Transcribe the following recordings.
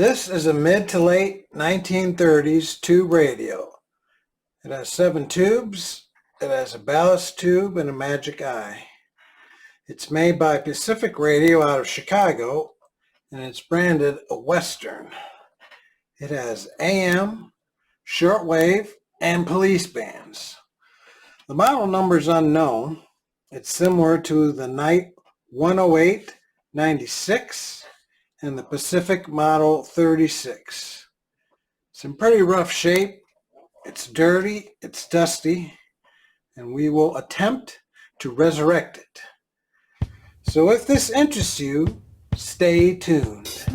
This is a mid to late 1930s tube radio. It has 7 tubes, it has a ballast tube and a magic eye. It's made by Pacific Radio out of Chicago, and it's branded a Western. It has AM, shortwave, and police bands. The model number is unknown. It's similar to the Knight 108-96 and the Pacific Model 36. It's in pretty rough shape. It's dirty, it's dusty, and we will attempt to resurrect it. So if this interests you, stay tuned.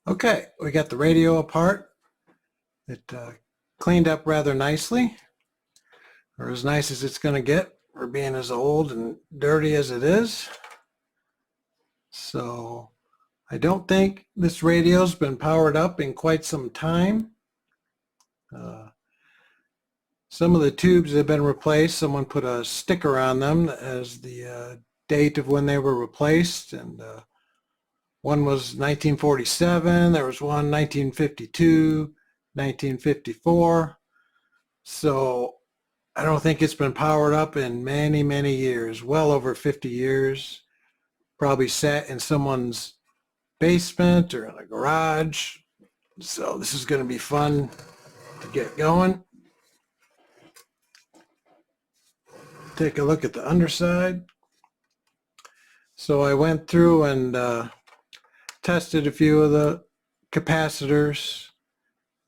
Okay, we got the radio apart. It cleaned up rather nicely, or as nice as it's going to get for being as old and dirty as it is. So I don't think this radio's been powered up in quite some time. Some of the tubes have been replaced. Someone put a sticker on them as the date of when they were replaced, and one was 1947, there was one 1952, 1954. So I don't think it's been powered up in many, many years, well over 50 years. Probably sat in someone's basement or in a garage. So this is going to be fun to get going. Take a look at the underside. So I went through and tested a few of the capacitors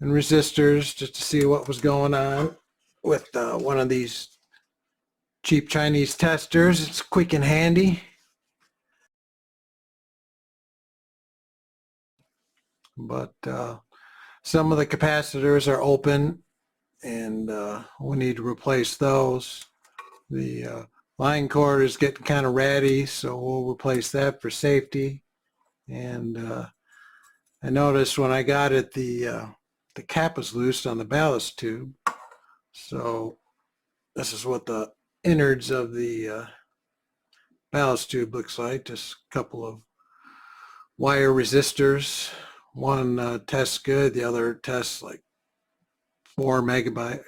and resistors just to see what was going on with one of these cheap Chinese testers. It's quick and handy. But some of the capacitors are open, and we need to replace those. The line cord is getting kind of ratty, so we'll replace that for safety. And I noticed when I got it, the cap is loose on the ballast tube. So this is what the innards of the ballast tube looks like. Just a couple of wire resistors. One tests good, the other tests like 4 mega ohms.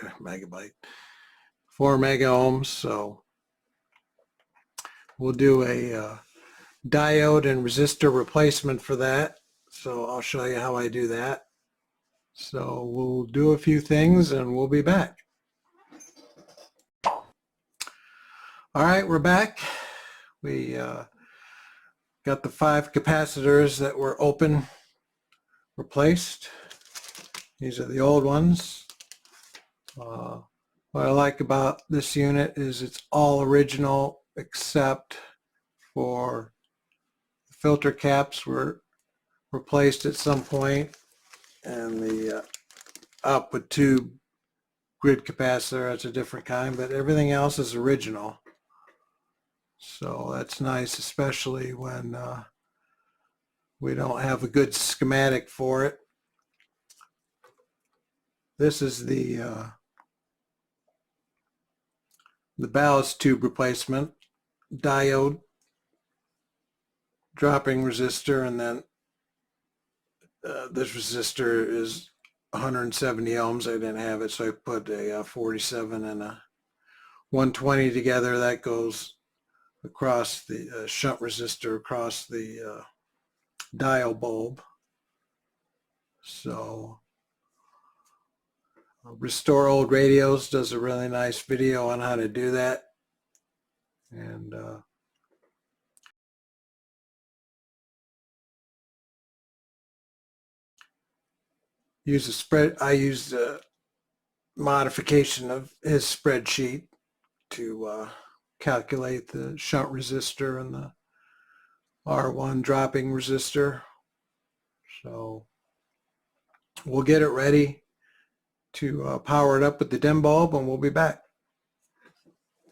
So we'll do a diode and resistor replacement for that. So I'll show you how I do that. So we'll do a few things and we'll be back. All right, we're back. We got the 5 capacitors that were open replaced. These are the old ones. What I like about this unit is it's all original except for filter caps were replaced at some point, and the output tube grid capacitor, that's a different kind, but everything else is original. So that's nice, especially when we don't have a good schematic for it. This is the ballast tube replacement, diode, dropping resistor, and then this resistor is 170 ohms. I didn't have it, so I put a 47 and a 120 together. That goes across the shunt resistor across the dial bulb. So Restore Old Radios does a really nice video on how to do that. And use a spread. I used a modification of his spreadsheet to calculate the shunt resistor and the R1 dropping resistor. So we'll get it ready to power it up with the dim bulb, and we'll be back.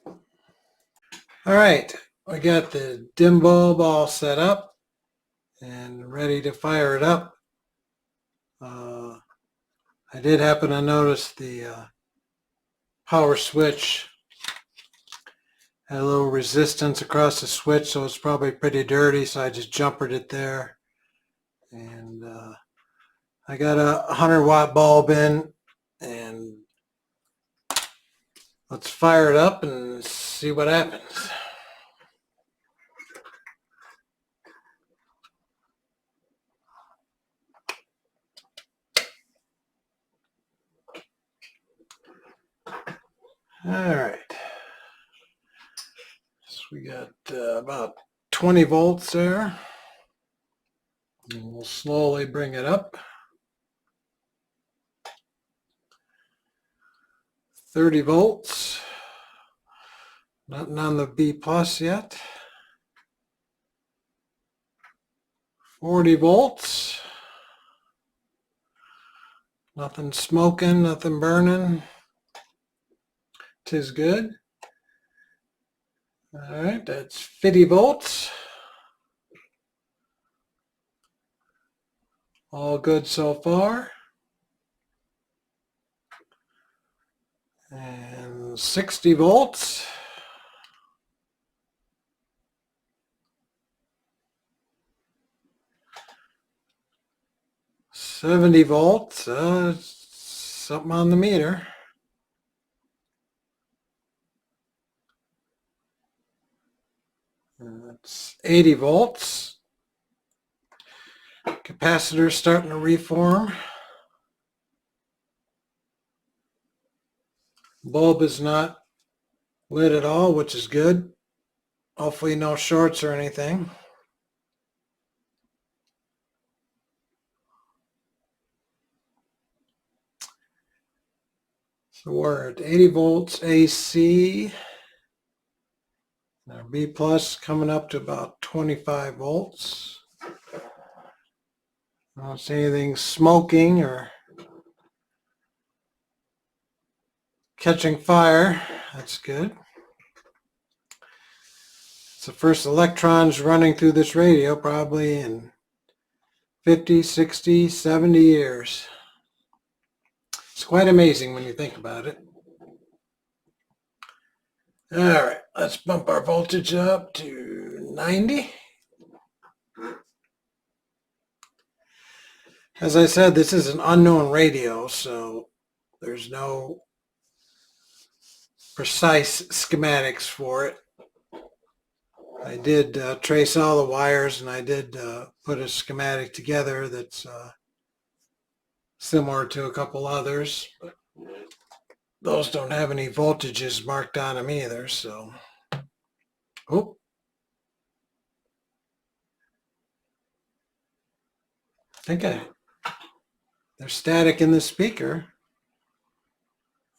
All right, I got the dim bulb all set up and ready to fire it up. I did happen to notice the power switch had a little resistance across the switch, so it's probably pretty dirty, so I just jumpered it there. And I got a 100-watt bulb in, and let's fire it up and see what happens. All right. So we got about 20 volts there. And we'll slowly bring it up. 30 volts. Nothing on the B plus yet. 40 volts. Nothing smoking, nothing burning. 'Tis good. All right, that's 50 volts. All good so far. And 60 volts. $70. Something on the meter. That's 80 volts. Capacitor starting to reform. Bulb is not lit at all, which is good. Hopefully no shorts or anything. So we're at 80 volts AC. Our B plus coming up to about 25 volts. I don't see anything smoking or catching fire. That's good. It's the first electrons running through this radio probably in 50, 60, 70 years. It's quite amazing when you think about it. All right, let's bump our voltage up to 90. As I said, this is an unknown radio, so there's no precise schematics for it. I did trace all the wires, and I did put a schematic together that's similar to a couple others, but those don't have any voltages marked on them either, so. Oh. There's static in the speaker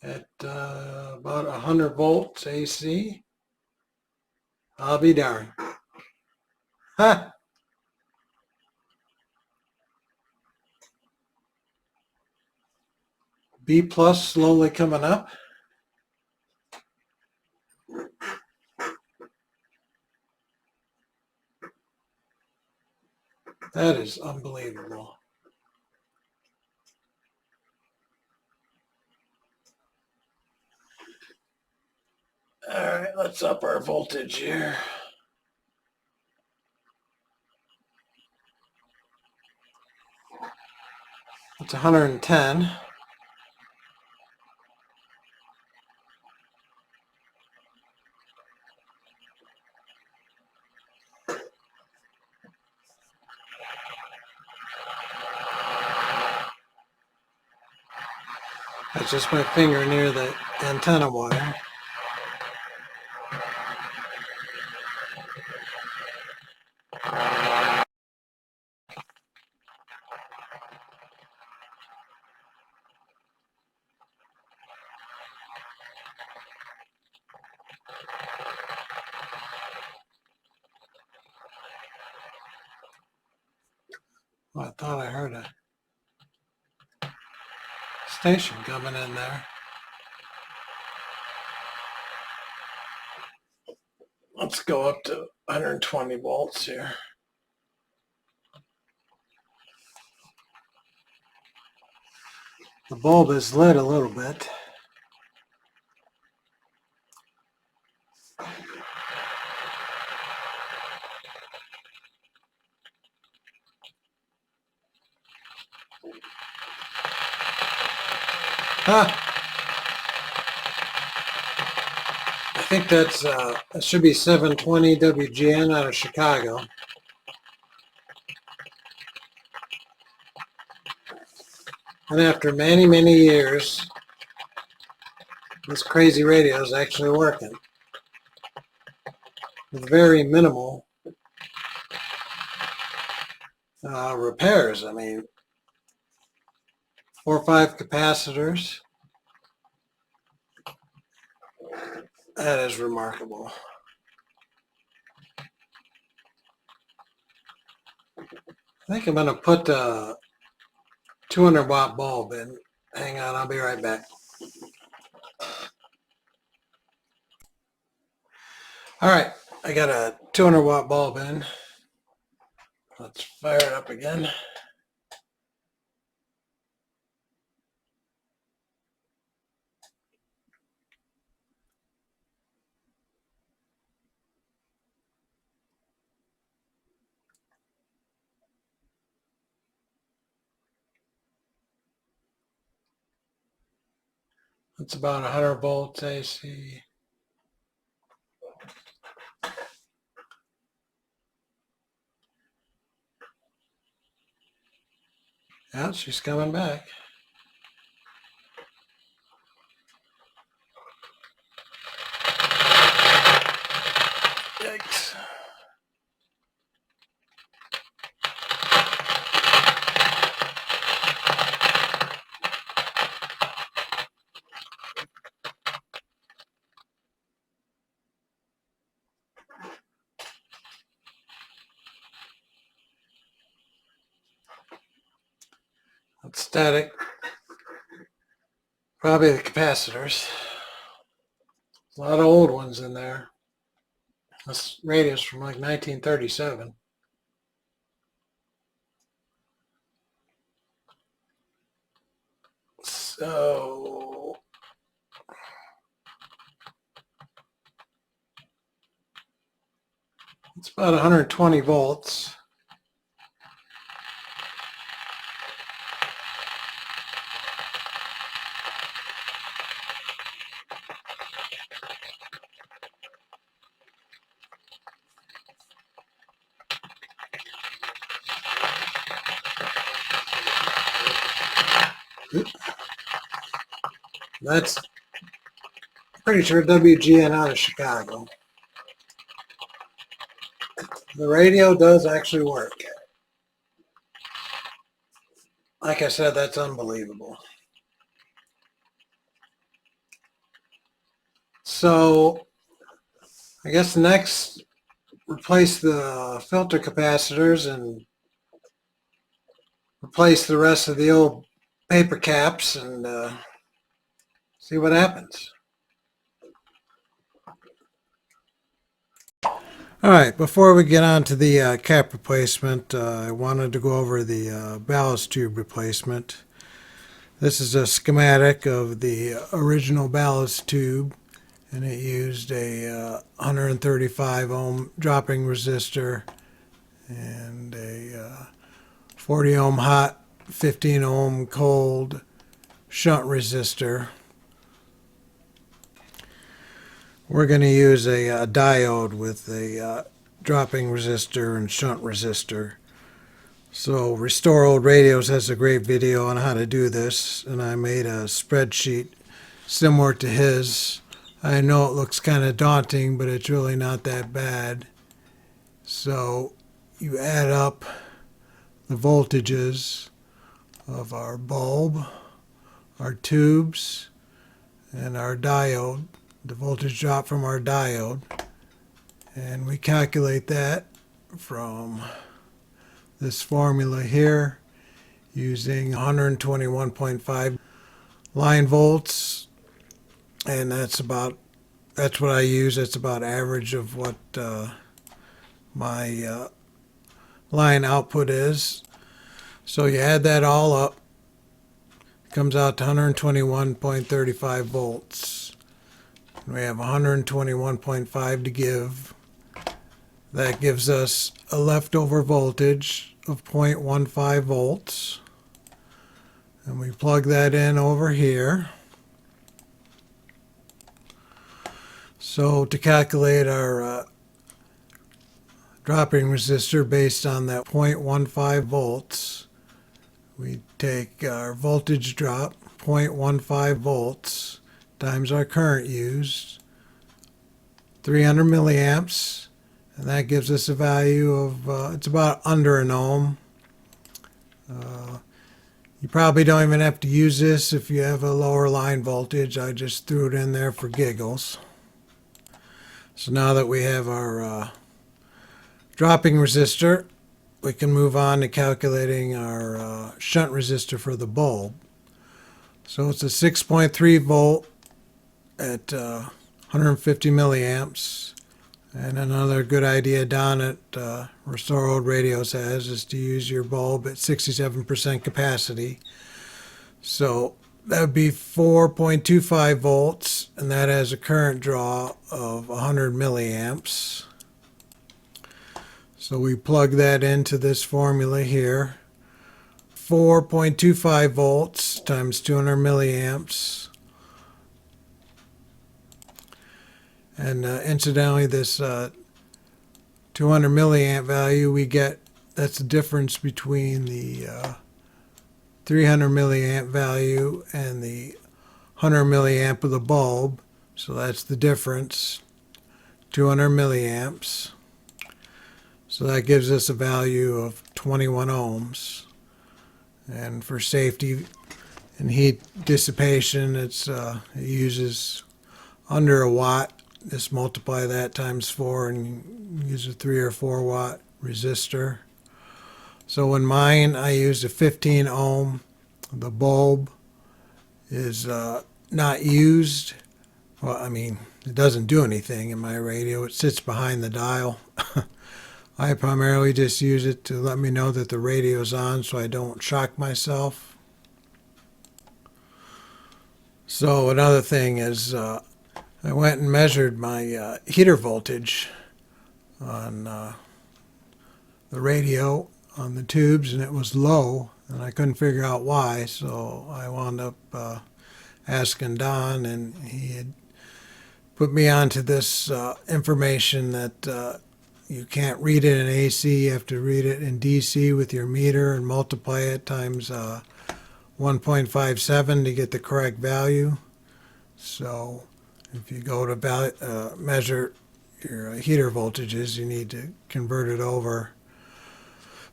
at about 100 volts AC. I'll be darned. Ha! B plus slowly coming up. That is unbelievable. All right, let's up our voltage here. It's 110. That's just my finger near the antenna wire. Well, I thought I heard a station coming in there. Let's go up to 120 volts here. The bulb is lit a little bit. Ah, I think that's it should be 720 WGN out of Chicago. And after many, many years, this crazy radio is actually working with very minimal repairs. I mean, 4 or 5 capacitors. That is remarkable. I think I'm going to put a 200 watt bulb in. Hang on, I'll be right back. All right, I got a 200 watt bulb in. Let's fire it up again. It's about 100 volts AC. Yeah, she's coming back. Yikes. It's static. Probably the capacitors. A lot of old ones in there. This radio's from like 1937. So it's about 120 volts. That's pretty sure WGN out of Chicago. The radio does actually work. Like I said, that's unbelievable. So I guess next, replace the filter capacitors and replace the rest of the old paper caps and see what happens. All right, before we get on to the cap replacement, I wanted to go over the ballast tube replacement. This is a schematic of the original ballast tube, and it used a 135 ohm dropping resistor and a 40 ohm hot, 15 ohm cold shunt resistor. We're going to use a diode with a dropping resistor and shunt resistor. So Restore Old Radios has a great video on how to do this, and I made a spreadsheet similar to his. I know it looks kind of daunting, but it's really not that bad. So you add up the voltages of our bulb, our tubes, and our diode, the voltage drop from our diode, and we calculate that from this formula here using 121.5 line volts, and that's what I use. That's about average of what my line output is. So you add that all up, it comes out to 121.35 volts. We have 121.5 to give. That gives us a leftover voltage of 0.15 volts. And we plug that in over here. So to calculate our dropping resistor based on that 0.15 volts, we take our voltage drop, 0.15 volts, times our current used, 300 milliamps, and that gives us a value of, it's about under an ohm. You probably don't even have to use this if you have a lower line voltage. I just threw it in there for giggles. So now that we have our dropping resistor, we can move on to calculating our shunt resistor for the bulb. So it's a 6.3 volt at 150 milliamps. And another good idea Don at Restore Old Radios has is to use your bulb at 67% capacity. So that would be 4.25 volts, and that has a current draw of 100 milliamps. So we plug that into this formula here. 4.25 volts times 200 milliamps. And incidentally, this 200 milliamp value we get, that's the difference between the 300 milliamp value and the 100 milliamp of the bulb. So that's the difference, 200 milliamps. So that gives us a value of 21 ohms. And for safety and heat dissipation, it uses under a watt. Just multiply that times 4 and use a 3 or 4 watt resistor. So in mine, I used a 15 ohm. The bulb is not used. Well, I mean, it doesn't do anything in my radio. It sits behind the dial. I primarily just use it to let me know that the radio's on so I don't shock myself. So another thing is I went and measured my heater voltage on the radio on the tubes, and it was low, and I couldn't figure out why, so I wound up asking Don, and he had put me onto this information that you can't read it in AC, you have to read it in DC with your meter and multiply it times 1.57 to get the correct value. So if you go to measure your heater voltages, you need to convert it over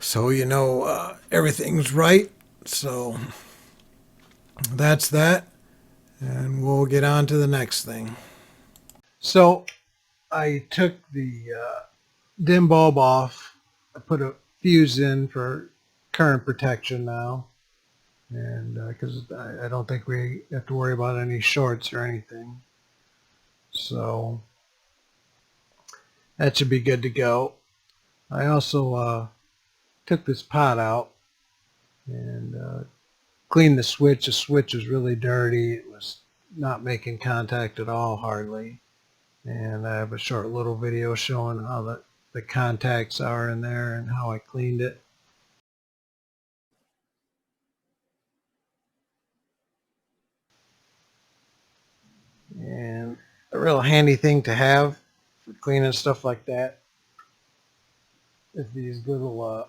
so you know everything's right. So that's that, and we'll get on to the next thing. So I took the dim bulb off. I put a fuse in for current protection now, and because I don't think we have to worry about any shorts or anything. So that should be good to go. I also took this pot out and cleaned the switch. The switch was really dirty. It was not making contact at all, hardly. And I have a short little video showing how the contacts are in there and how I cleaned it. And a real handy thing to have for cleaning stuff like that is these little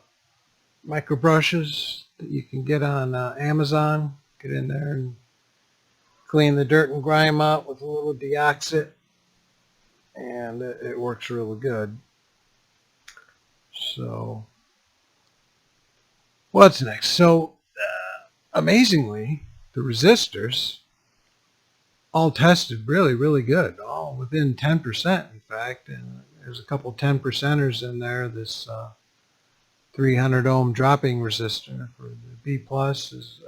micro brushes that you can get on Amazon. Get in there and clean the dirt and grime out with a little deoxit, and it works really good. So what's next? So amazingly, the resistors all tested really good, all within 10% in fact, and there's a couple 10%ers in there. This 300 ohm dropping resistor for the B plus is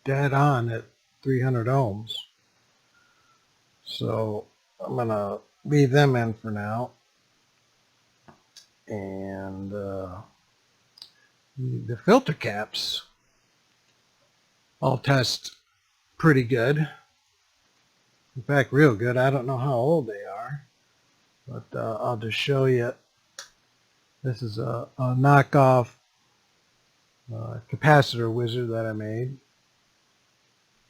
dead on at 300 ohms. So I'm going to leave them in for now. And the filter caps all test pretty good. In fact, real good. I don't know how old they are, but I'll just show you. This is a knockoff capacitor wizard that I made.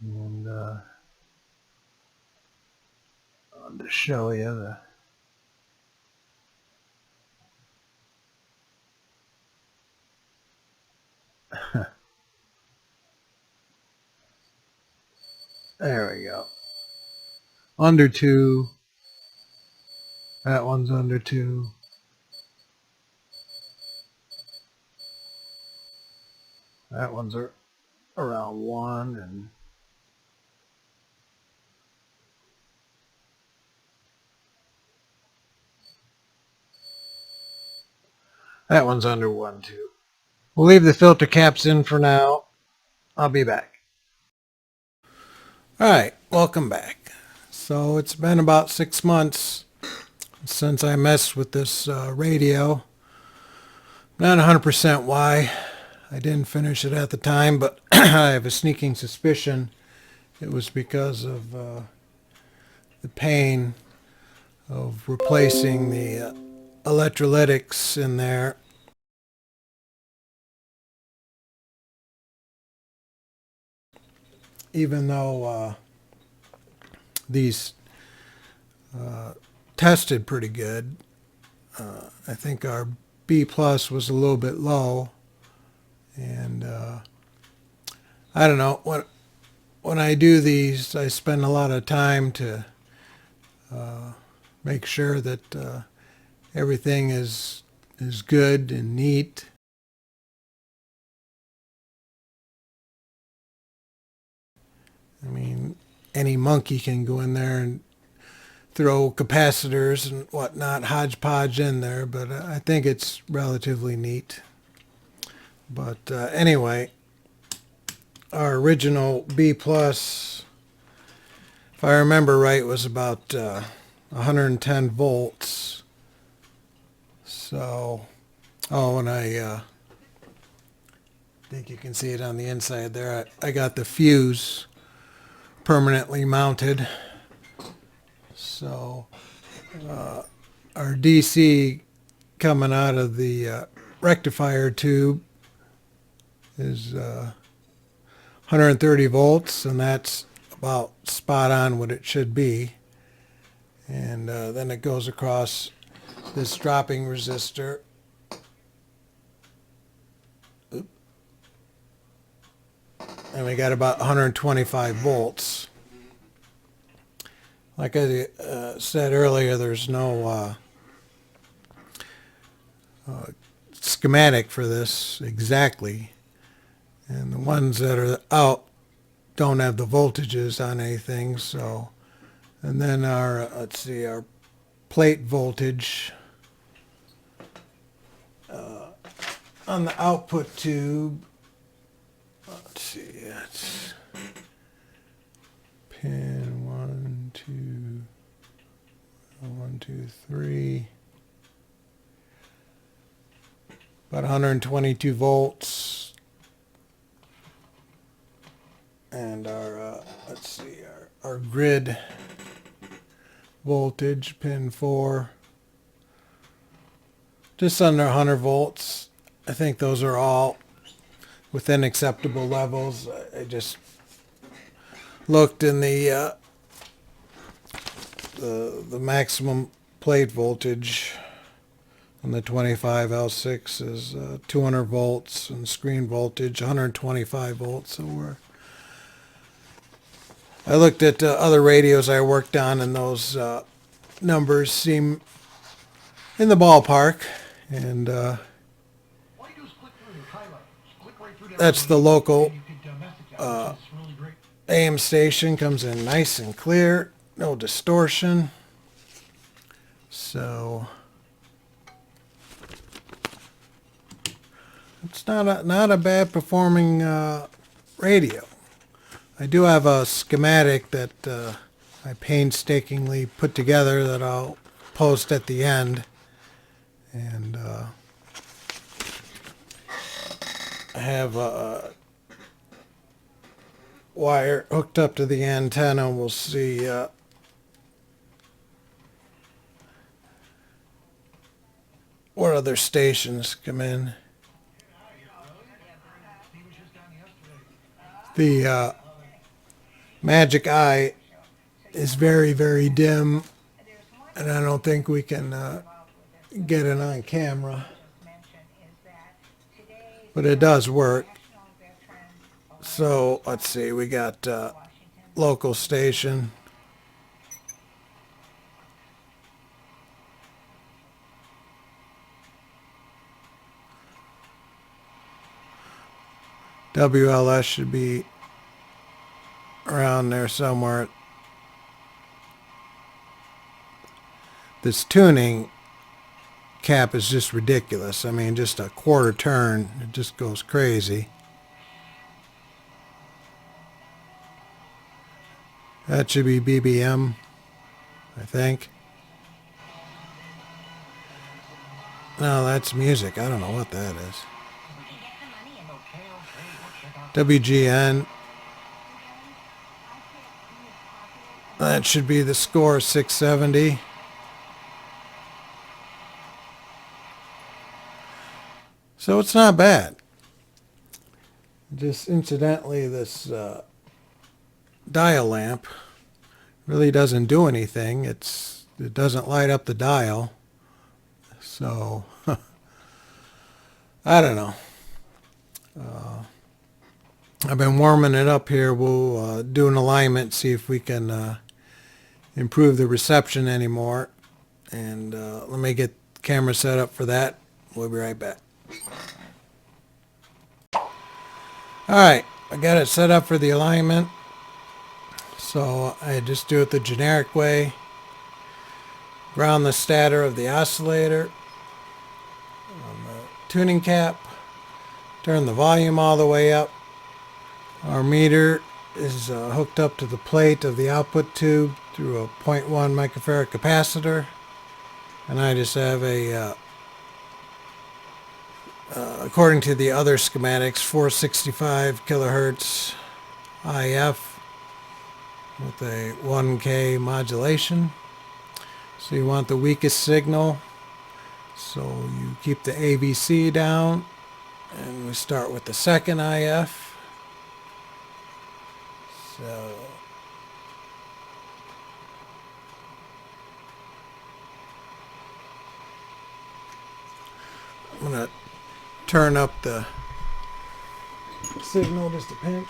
And I'll just show you the there we go. Under 2. That one's under 2. That one's around 1, and that one's under 1 too. We'll leave the filter caps in for now. I'll be back. All right, welcome back. So it's been about 6 months since I messed with this radio. Not 100% why. I didn't finish it at the time, but I have a sneaking suspicion it was because of the pain of replacing the electrolytics in there. Even though these tested pretty good, I think our B plus was a little bit low, and I don't know, when I do these, I spend a lot of time to make sure that everything is good and neat. I mean, any monkey can go in there and throw capacitors and whatnot, hodgepodge in there, but I think it's relatively neat. But anyway, our original B plus, if I remember right, was about 110 volts. So, oh, and I think you can see it on the inside there. I got the fuse permanently mounted. So our DC coming out of the rectifier tube is 130 volts, and that's about spot on what it should be. And then it goes across this dropping resistor. Oop. And we got about 125 volts. Like I said earlier, there's no schematic for this exactly. And the ones that are out don't have the voltages on anything. So, and then our, let's see, our plate voltage on the output tube. Let's see, it's pin 1, 2, 1, 2, 3. About 122 volts. And our, let's see, our grid voltage, pin 4, just under 100 volts. I think those are all within acceptable levels. I just looked in the maximum plate voltage on the 25L6 is 200 volts, and screen voltage 125 volts. So I looked at other radios I worked on, and those numbers seem in the ballpark. And that's the local AM station. Comes in nice and clear, no distortion. So It's not a bad performing radio. I do have a schematic that I painstakingly put together that I'll post at the end. And I have a wire hooked up to the antenna. We'll see what other stations come in. The Magic Eye is very, very dim, and I don't think we can get it on camera. But it does work. So let's see, we got local station. WLS should be around there somewhere. This tuning cap is just ridiculous. I mean, just a quarter turn, it just goes crazy. That should be BBM, I think. No, that's music. I don't know what that is. WGN. That should be the score 670. So it's not bad. Just incidentally, this dial lamp really doesn't do anything. It doesn't light up the dial. So I don't know. I've been warming it up here. We'll do an alignment, see if we can improve the reception anymore. And let me get the camera set up for that. We'll be right back. Alright, I got it set up for the alignment. So I just do it the generic way. Ground the stator of the oscillator on the tuning cap. Turn the volume all the way up. Our meter is hooked up to the plate of the output tube through a 0.1 microfarad capacitor. And I just have a, according to the other schematics, 465 kilohertz IF with a 1K modulation. So you want the weakest signal. So you keep the ABC down. And we start with the second IF. So I'm going to turn up the signal just a pinch.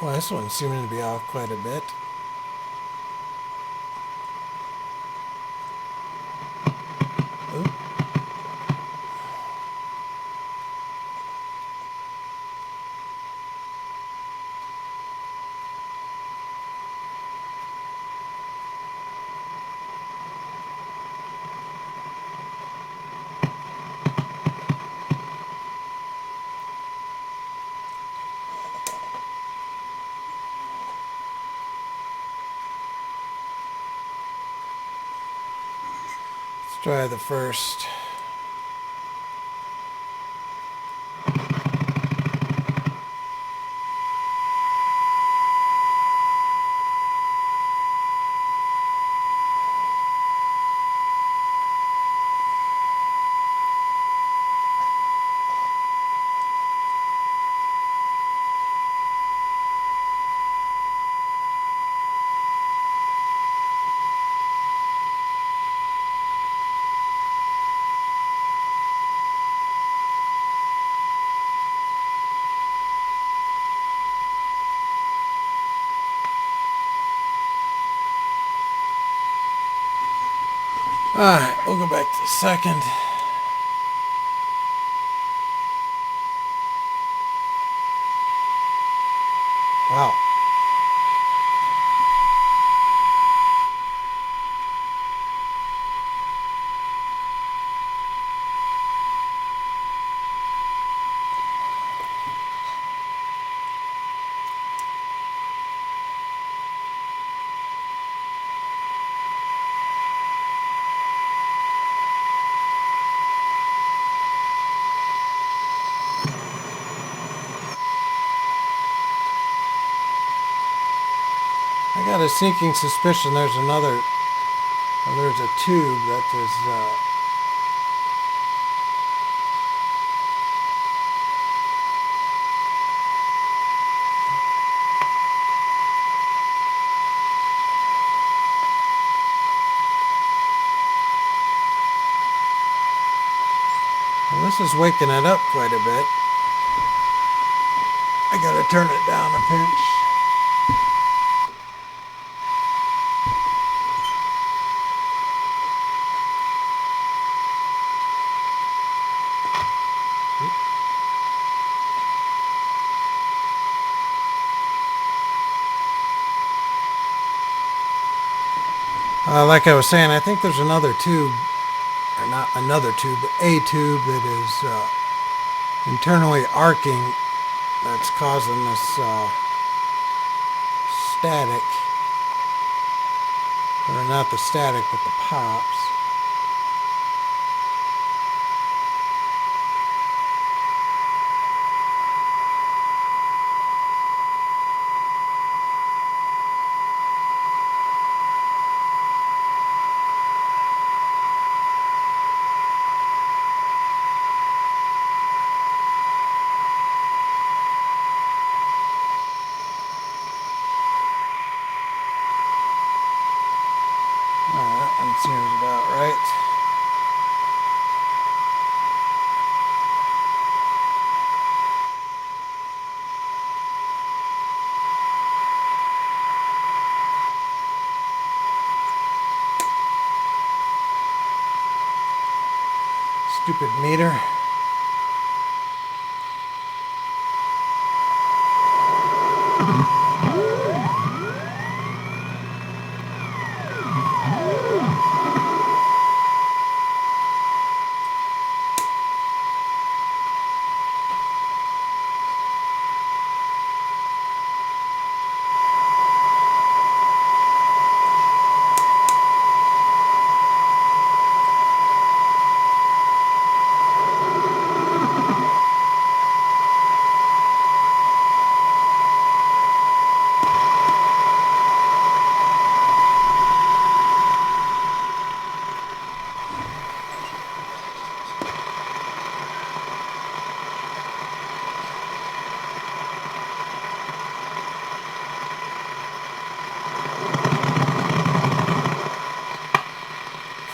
Well, this one's seeming to be off quite a bit. Oop. Let's try the first. Alright, we'll go back to the second. Wow. I got a sneaking suspicion there's a tube that is well, this is waking it up quite a bit. I gotta turn it down a pinch. Like I was saying, I think there's another tube, or not another tube, but a tube that is internally arcing that's causing this static. Or not the static, but the pops. That seems about right. Stupid meter.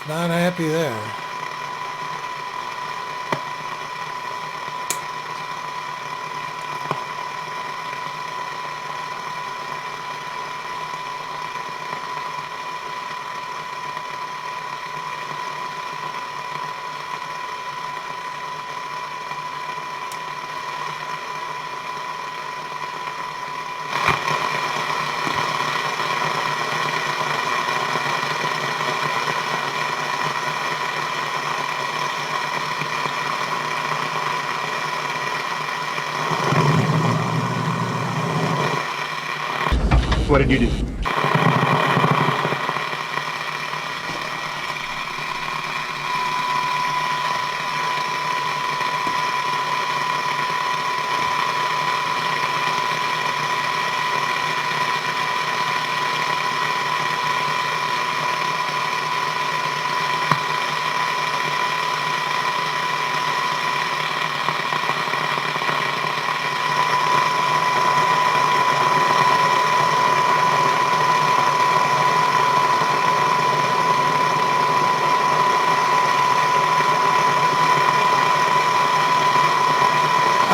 Not happy there. What did you do?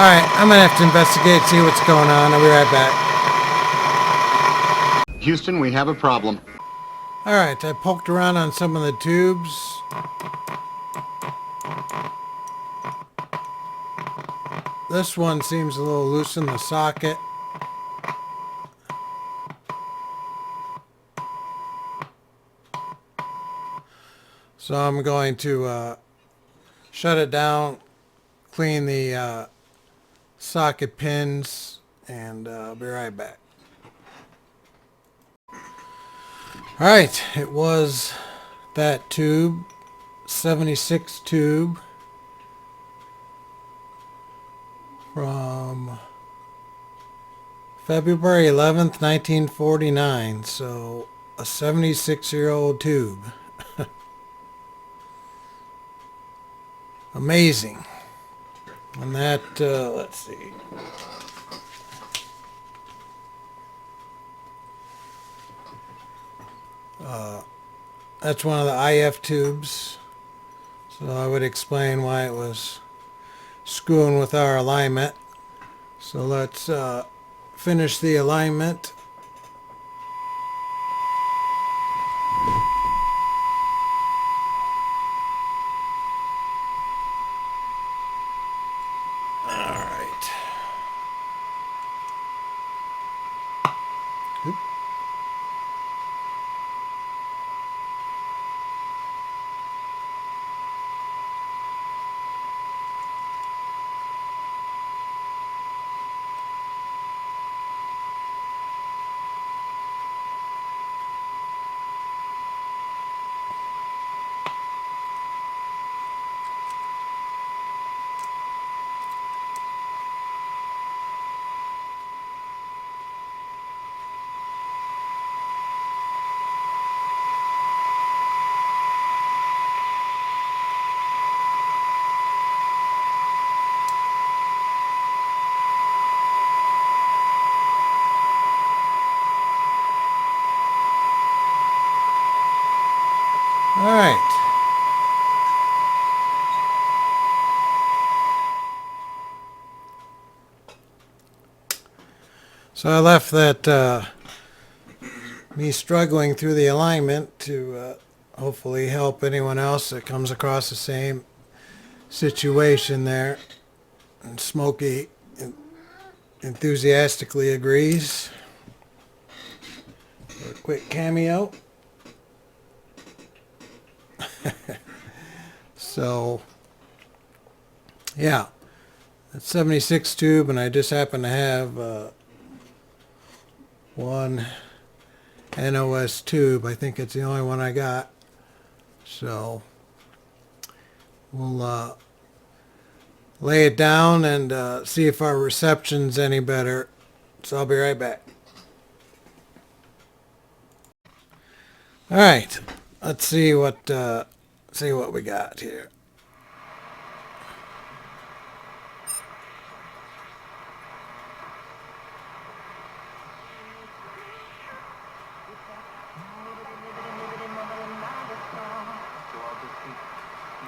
Alright, I'm gonna have to investigate, see what's going on. I'll be right back. Houston, we have a problem. All right, I poked around on some of the tubes. This one seems a little loose in the socket. So I'm going to shut it down, clean the socket pins, and I'll be right back. All right, it was that tube, 76 tube from February 11th, 1949. So a 76-year-old tube. Amazing. And that, let's see. That's one of the IF tubes. So I would explain why it was screwing with our alignment. So let's finish the alignment. All right. Oop. All right. So I left that me struggling through the alignment to hopefully help anyone else that comes across the same situation there. And Smokey enthusiastically agrees. For a quick cameo. So, yeah, that's 76 tube, and I just happen to have one NOS tube. I think it's the only one I got. So, we'll lay it down and see if our reception's any better. So I'll be right back. All right, let's see what we got here.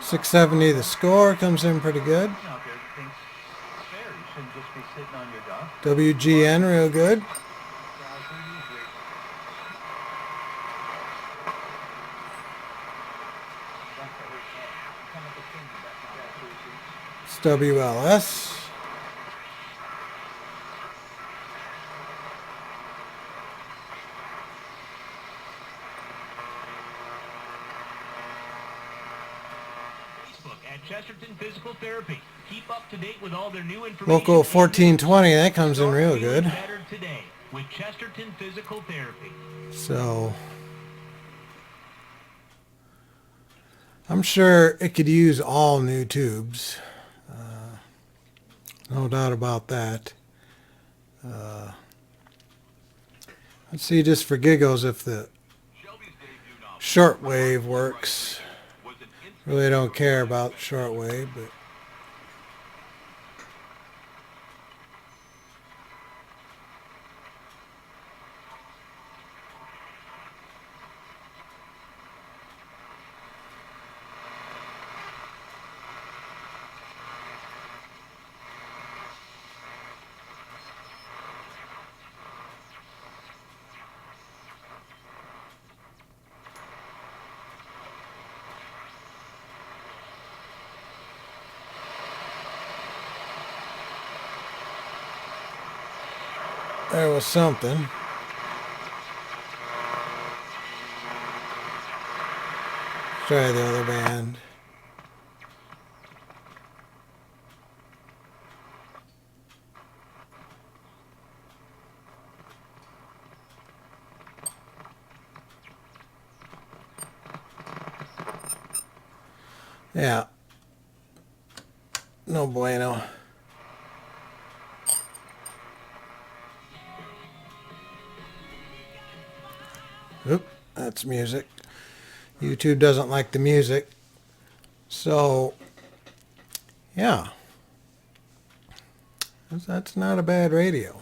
$670 the score, comes in pretty good. WGN real good. It's WLS. At Chesterton Physical Therapy. Keep up to date with all their new information. Local 1420, that comes in real good. Better today with Chesterton Physical Therapy. So I'm sure it could use all new tubes. No doubt about that. Let's see just for giggles if the shortwave works. Really don't care about shortwave, but there was something. Try the other band. Yeah. No bueno. Oop, that's music. YouTube doesn't like the music. So, yeah. That's not a bad radio.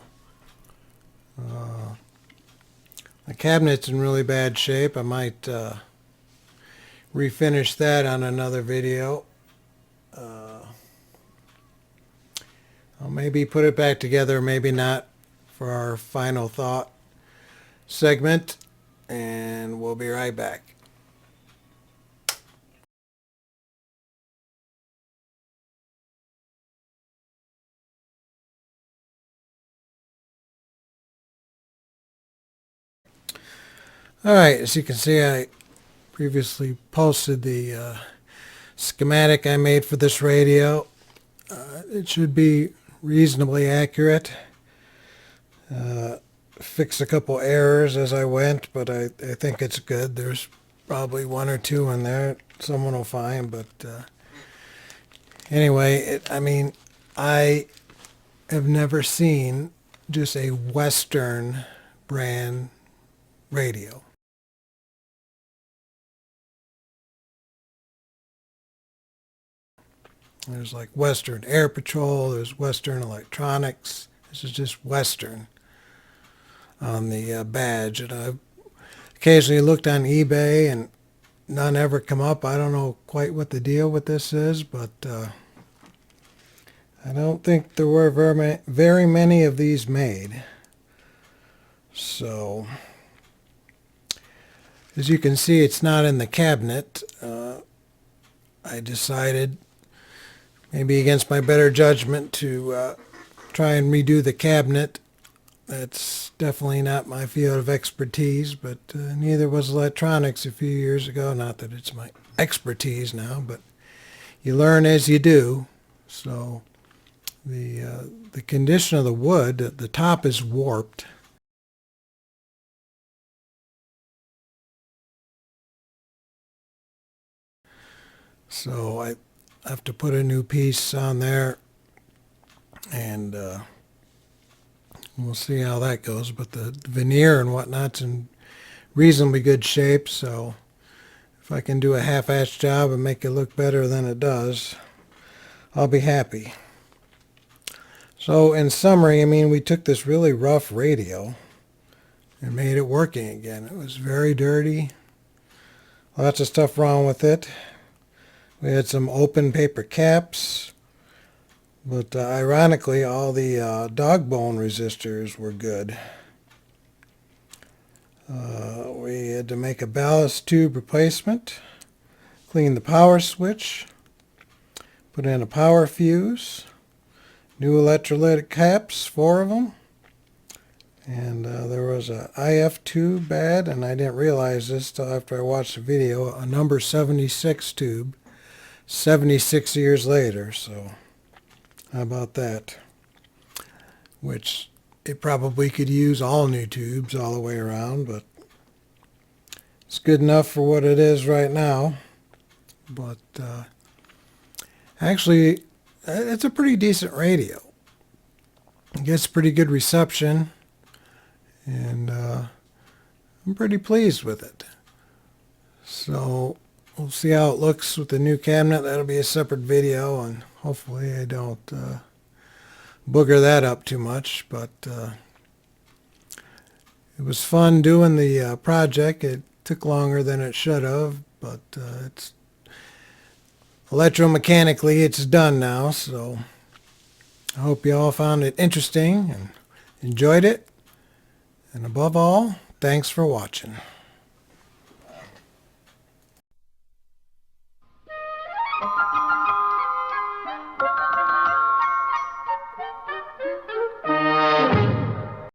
The cabinet's in really bad shape. I might refinish that on another video. I'll maybe put it back together, maybe not, for our final thought segment, and we'll be right back. All right, as you can see, I previously posted the schematic I made for this radio. It should be reasonably accurate. Fixed a couple errors as I went, but I think it's good. There's probably one or two in there someone will find, but anyway, I have never seen just a Western brand radio. There's like Western Air Patrol, there's Western Electronics. This is just Western on the badge. And I've occasionally looked on eBay and none ever come up. I don't know quite what the deal with this is, but I don't think there were very many of these made. So, as you can see, it's not in the cabinet. I decided, maybe against my better judgment, to try and redo the cabinet. That's definitely not my field of expertise, but neither was electronics a few years ago. Not that it's my expertise now, but you learn as you do. So the condition of the wood, the top is warped. So I have to put a new piece on there, and we'll see how that goes. But the veneer and whatnot's in reasonably good shape, so if I can do a half-assed job and make it look better than it does, I'll be happy. So in summary, we took this really rough radio and made it working again. It was very dirty, lots of stuff wrong with it. We had some open paper caps, but ironically all the dog bone resistors were good. We had to make a ballast tube replacement, clean the power switch, put in a power fuse, new electrolytic caps, 4 of them, and there was a IF tube bad, and I didn't realize this till after I watched the video, a number 76 tube, 76 years later. So how about that? Which it probably could use all new tubes all the way around, but it's good enough for what it is right now. But actually, it's a pretty decent radio. It gets pretty good reception, and I'm pretty pleased with it. So we'll see how it looks with the new cabinet. That'll be a separate video, and hopefully I don't booger that up too much. But it was fun doing the project. It took longer than it should have, but it's electromechanically it's done now. So I hope you all found it interesting and enjoyed it. And above all, thanks for watching.